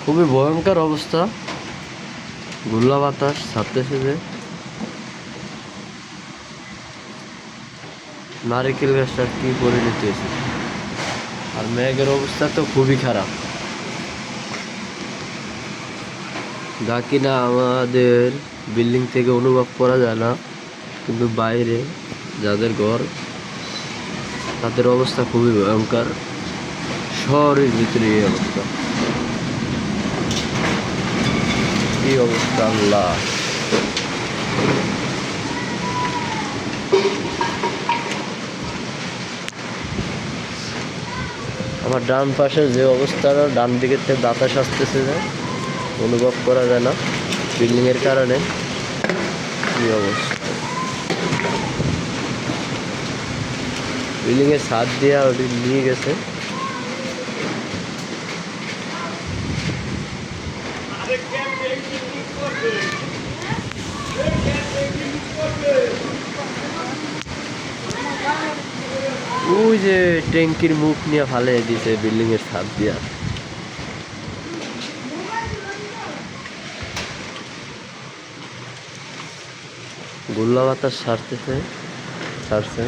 খুবই ভয়ঙ্কর অবস্থা। গোল্লা বাতাস ছাড়তেছে যে, নারিকেল গাছটার কি পরিণতি হয়েছে। আর মেঘের অবস্থা তো খুবই খারাপ, যা কিনা আমাদের বিল্ডিং থেকে অনুভব করা যায় না, কিন্তু বাইরে যাদের ঘর তাদের অবস্থা খুবই ভয়ঙ্কর। শহরের ভিতরে এই অবস্থা, কি অবস্থা আল্লাহ। আমার ডান পাশে যে অবস্থাটা, ডান দিকের থেকে বাতাস আসতেছে যে, অনুভব করা যায় না বিল্ডিংয়ের কারণে। কি অবস্থা, বিল্ডিংয়ের ছাদ দিয়ে ওটি নিয়ে গেছে। ওই যে ট্যাঙ্কির মুখ নিয়ে ফালিয়ে দিছে বিল্ডিংয়ের ছাদ দিয়া। গোল্লা বাতাস ছাড়ছে।